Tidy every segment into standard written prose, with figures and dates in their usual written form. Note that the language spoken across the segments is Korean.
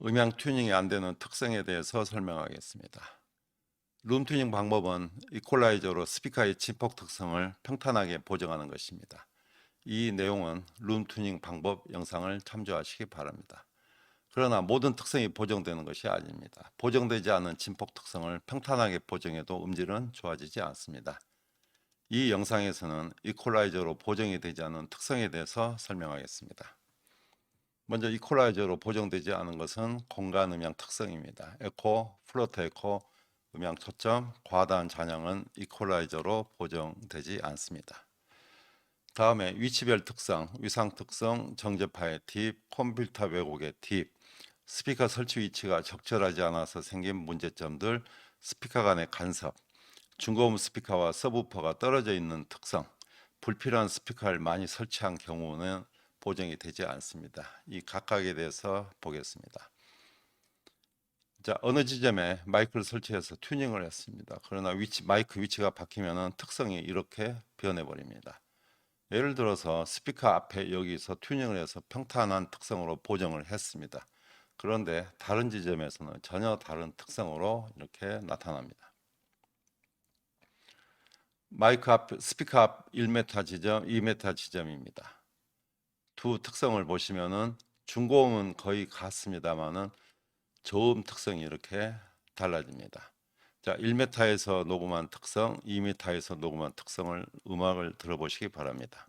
음향 튜닝이 안 되는 특성에 대해서 설명하겠습니다. 룸 튜닝 방법은 이퀄라이저로 스피커의 침폭 특성을 평탄하게 보정하는 것입니다. 이 내용은 룸 튜닝 방법 영상을 참조하시기 바랍니다. 그러나 모든 특성이 보정되는 것이 아닙니다. 보정되지 않은 침폭 특성을 평탄하게 보정해도 음질은 좋아지지 않습니다. 이 영상에서는 이퀄라이저로 보정이 되지 않은 특성에 대해서 설명하겠습니다. 먼저 이퀄라이저로 보정되지 않은 것은 공간 음향 특성입니다. 에코, 플러터 에코, 음향 초점, 과다한 잔향은 이퀄라이저로 보정되지 않습니다. 다음에 위치별 특성, 위상 특성, 정제파의 팁, 컴퓨터 왜곡의 팁, 스피커 설치 위치가 적절하지 않아서 생긴 문제점들, 스피커 간의 간섭, 중고음 스피커와 서브우퍼가 떨어져 있는 특성, 불필요한 스피커를 많이 설치한 경우는 보정이 되지 않습니다. 이 각각에 대해서 보겠습니다. 자, 어느 지점에 마이크를 설치해서 튜닝을 했습니다. 그러나 마이크 위치가 바뀌면 특성이 이렇게 변해버립니다. 예를 들어서 스피커 앞에 여기서 튜닝을 해서 평탄한 특성으로 보정을 했습니다. 그런데 다른 지점에서는 전혀 다른 특성으로 이렇게 나타납니다. 마이크 앞, 스피커 앞 1m 지점, 2m 지점입니다. 두 특성을 보시면은 중고음은 거의 같습니다만은 저음 특성이 이렇게 달라집니다. 자, 1m에서 녹음한 특성, 2m에서 녹음한 특성을 음악을 들어보시기 바랍니다.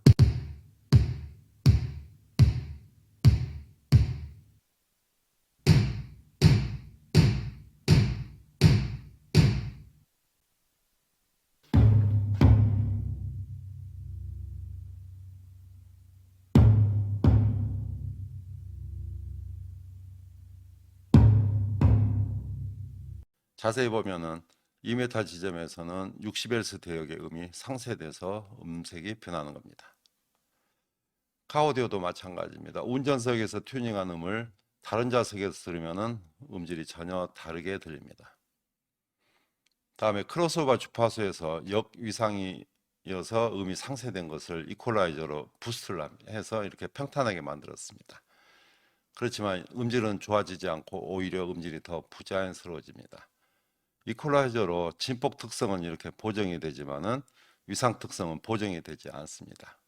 자세히 보면은 2m 지점에서는 60Hz 대역의 음이 상쇄돼서 음색이 변하는 겁니다. 카오디오도 마찬가지입니다. 운전석에서 튜닝한 음을 다른 좌석에서 들으면은 음질이 전혀 다르게 들립니다. 다음에 크로스오버 주파수에서 역위상이어서 음이 상쇄된 것을 이퀄라이저로 부스트를 해서 이렇게 평탄하게 만들었습니다. 그렇지만 음질은 좋아지지 않고 오히려 음질이 더 부자연스러워집니다. 이퀄라이저로 진폭 특성은 이렇게 보정이 되지만은 위상 특성은 보정이 되지 않습니다.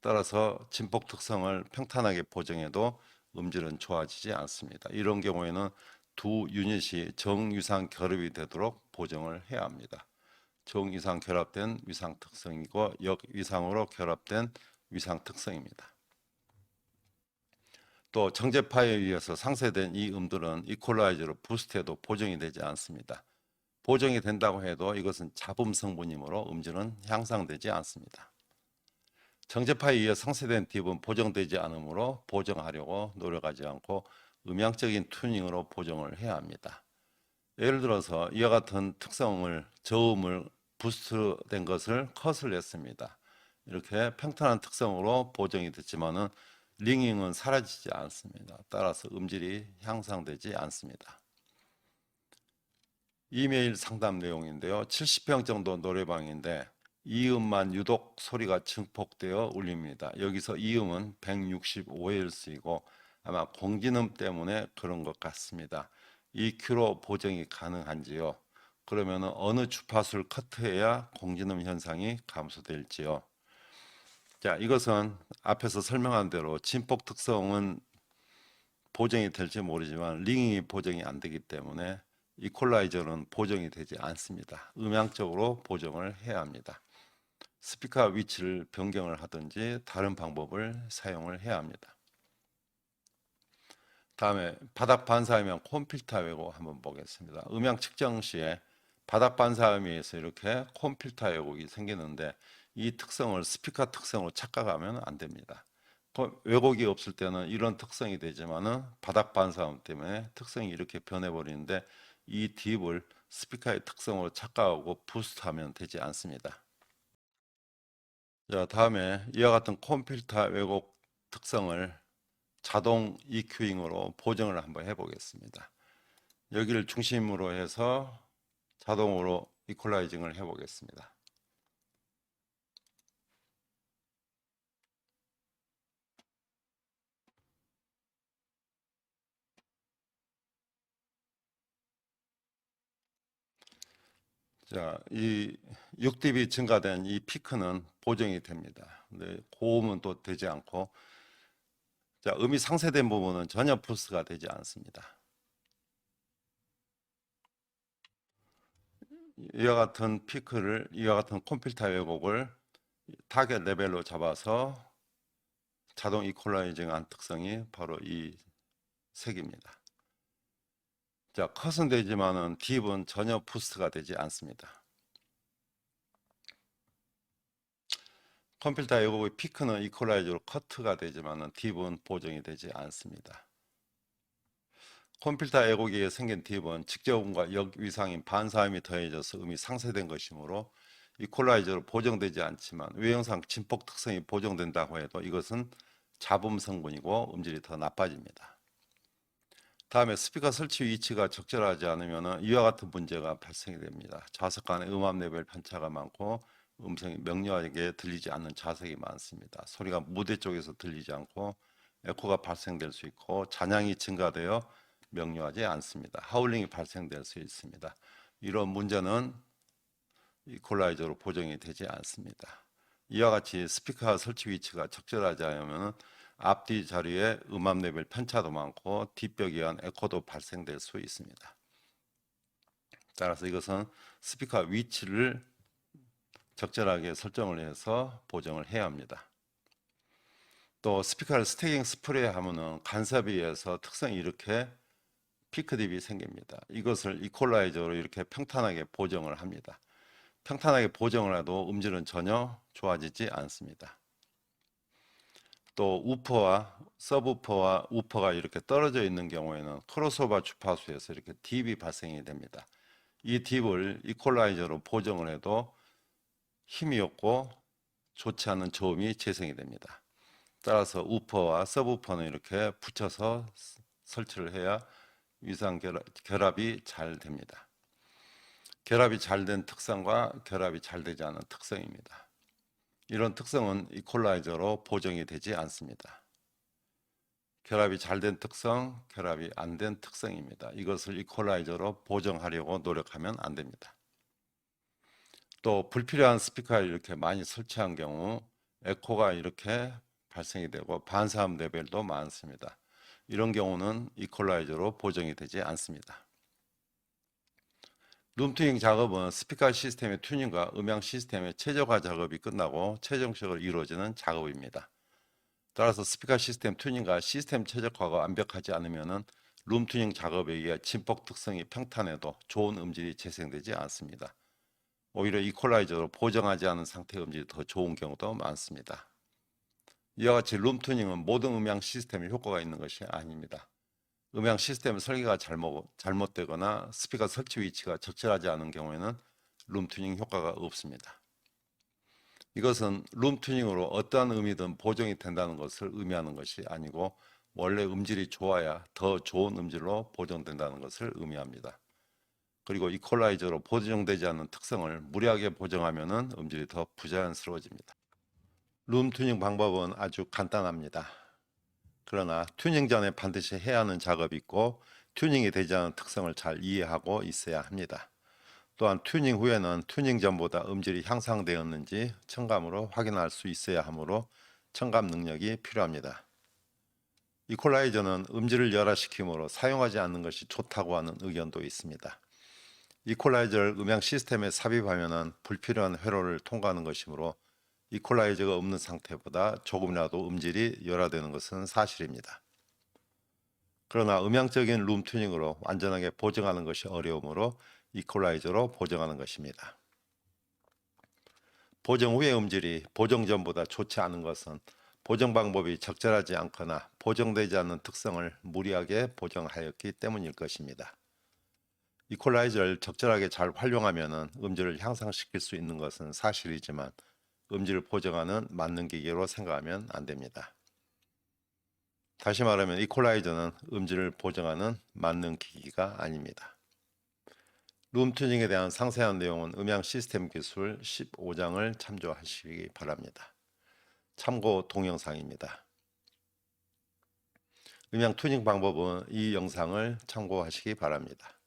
따라서 진폭 특성을 평탄하게 보정해도 음질은 좋아지지 않습니다. 이런 경우에는 두 유닛이 정위상 결합이 되도록 보정을 해야 합니다. 정위상 결합된 위상 특성이고 역위상으로 결합된 위상 특성입니다. 또 정제파에 의해서 상쇄된 이 음들은 이퀄라이저로 부스트해도 보정이 되지 않습니다. 보정이 된다고 해도 이것은 잡음 성분이므로 음질은 향상되지 않습니다. 정제파에 의해 상쇄된 딥은 보정되지 않으므로 보정하려고 노력하지 않고 음향적인 튜닝으로 보정을 해야 합니다. 예를 들어서 이와 같은 저음을 부스트된 것을 컷을 했습니다. 이렇게 평탄한 특성으로 보정이 됐지만은 링잉은 사라지지 않습니다. 따라서 음질이 향상되지 않습니다. 이메일 상담 내용인데요. 70평 정도 노래방인데 이음만 유독 소리가 증폭되어 울립니다. 여기서 이음은 165Hz이고 아마 공진음 때문에 그런 것 같습니다. EQ로 보정이 가능한지요? 그러면 어느 주파수를 커트해야 공진음 현상이 감소될지요? 자, 이것은 앞에서 설명한 대로 진폭 특성은 보정이 될지 모르지만 링이 보정이 안 되기 때문에 이퀄라이저는 보정이 되지 않습니다. 음향적으로 보정을 해야 합니다. 스피커 위치를 변경을 하든지 다른 방법을 사용을 해야 합니다. 다음에 바닥 반사음이랑 콤필터 왜곡 한번 보겠습니다. 음향 측정 시에 바닥 반사음에 의해서 이렇게 콤필터 왜곡이 생기는데 이 특성을 스피커 특성으로 착각하면 안 됩니다. 왜곡이 없을 때는 이런 특성이 되지만은 바닥 반사음 때문에 특성이 이렇게 변해버리는데 이 딥을 스피커의 특성으로 착각하고 부스트하면 되지 않습니다. 자, 다음에 이와 같은 컴퓨터 왜곡 특성을 자동 EQ잉으로 보정을 한번 해보겠습니다. 여기를 중심으로 해서 자동으로 이퀄라이징을 해보겠습니다. 자, 이 6dB 증가된 이 피크는 보정이 됩니다. 근데 고음은 또 되지 않고, 자, 음이 상쇄된 부분은 전혀 부스가 되지 않습니다. 이와 같은 피크를, 이와 같은 컴필터 왜곡을 타겟 레벨로 잡아서 자동 이퀄라이징한 특성이 바로 이 색입니다. 자, 컷은 되지만은 딥은 전혀 부스트가 되지 않습니다. 컴필터 왜곡의 피크는 이퀄라이저로 커트가 되지만은 딥은 보정이 되지 않습니다. 컴필터 왜곡에 생긴 딥은 직접음과 역위상인 반사음이 더해져서 음이 상쇄된 것이므로 이퀄라이저로 보정되지 않지만 외형상 진폭 특성이 보정된다고 해도 이것은 잡음 성분이고 음질이 더 나빠집니다. 다음에 스피커 설치 위치가 적절하지 않으면 이와 같은 문제가 발생이 됩니다. 좌석 간의 음압 레벨 편차가 많고 음성이 명료하게 들리지 않는 좌석이 많습니다. 소리가 무대 쪽에서 들리지 않고 에코가 발생될 수 있고 잔향이 증가되어 명료하지 않습니다. 하울링이 발생될 수 있습니다. 이런 문제는 이퀄라이저로 보정이 되지 않습니다. 이와 같이 스피커 설치 위치가 적절하지 않으면 앞뒤 자리에 음압 레벨 편차도 많고 뒷벽에 의한 에코도 발생될 수 있습니다. 따라서 이것은 스피커 위치를 적절하게 설정을 해서 보정을 해야 합니다. 또 스피커를 스태깅 스프레이 하면은 간섭에 의해서 특성이 이렇게 피크딥이 생깁니다. 이것을 이퀄라이저로 이렇게 평탄하게 보정을 합니다. 평탄하게 보정을 해도 음질은 전혀 좋아지지 않습니다. 또 우퍼와 서브우퍼와 우퍼가 이렇게 떨어져 있는 경우에는 크로스오버 주파수에서 이렇게 딥이 발생이 됩니다. 이 딥을 이퀄라이저로 보정을 해도 힘이 없고 좋지 않은 저음이 재생이 됩니다. 따라서 우퍼와 서브우퍼는 이렇게 붙여서 설치를 해야 위상 결합이 잘 됩니다. 결합이 잘 된 특성과 결합이 잘 되지 않은 특성입니다. 이런 특성은 이퀄라이저로 보정이 되지 않습니다. 결합이 잘 된 특성, 결합이 안 된 특성입니다. 이것을 이퀄라이저로 보정하려고 노력하면 안 됩니다. 또 불필요한 스피커를 이렇게 많이 설치한 경우 에코가 이렇게 발생이 되고 반사음 레벨도 많습니다. 이런 경우는 이퀄라이저로 보정이 되지 않습니다. 룸튜닝 작업은 스피커 시스템의 튜닝과 음향 시스템의 최적화 작업이 끝나고 최종적으로 이루어지는 작업입니다. 따라서 스피커 시스템 튜닝과 시스템 최적화가 완벽하지 않으면 룸튜닝 작업에 의해 진폭 특성이 평탄해도 좋은 음질이 재생되지 않습니다. 오히려 이퀄라이저로 보정하지 않은 상태의 음질이 더 좋은 경우도 많습니다. 이와 같이 룸튜닝은 모든 음향 시스템에 효과가 있는 것이 아닙니다. 음향 시스템 설계가 잘못되거나 스피커 설치 위치가 적절하지 않은 경우에는 룸튜닝 효과가 없습니다. 이것은 룸튜닝으로 어떠한 음이든 보정이 된다는 것을 의미하는 것이 아니고 원래 음질이 좋아야 더 좋은 음질로 보정된다는 것을 의미합니다. 그리고 이퀄라이저로 보정되지 않는 특성을 무리하게 보정하면 음질이 더 부자연스러워집니다. 룸튜닝 방법은 아주 간단합니다. 그러나 튜닝 전에 반드시 해야 하는 작업이 있고 튜닝이 되지 않은 특성을 잘 이해하고 있어야 합니다. 또한 튜닝 후에는 튜닝 전보다 음질이 향상되었는지 청감으로 확인할 수 있어야 하므로 청감 능력이 필요합니다. 이퀄라이저는 음질을 열화시키므로 사용하지 않는 것이 좋다고 하는 의견도 있습니다. 이퀄라이저를 음향 시스템에 삽입하면 불필요한 회로를 통과하는 것이므로 이퀄라이저가 없는 상태보다 조금이라도 음질이 열화되는 것은 사실입니다. 그러나 음향적인 룸 튜닝으로 완전하게 보정하는 것이 어려우므로 이퀄라이저로 보정하는 것입니다. 보정 후의 음질이 보정 전보다 좋지 않은 것은 보정 방법이 적절하지 않거나 보정되지 않는 특성을 무리하게 보정하였기 때문일 것입니다. 이퀄라이저를 적절하게 잘 활용하면 음질을 향상시킬 수 있는 것은 사실이지만 음질을 보정하는 맞는 기계로 생각하면 안 됩니다. 다시 말하면 이퀄라이저는 음질을 보정하는 맞는 기기가 아닙니다. 룸튜닝에 대한 상세한 내용은 음향 시스템 기술 15장을 참조하시기 바랍니다. 참고 동영상입니다. 음향 튜닝 방법은 이 영상을 참고하시기 바랍니다.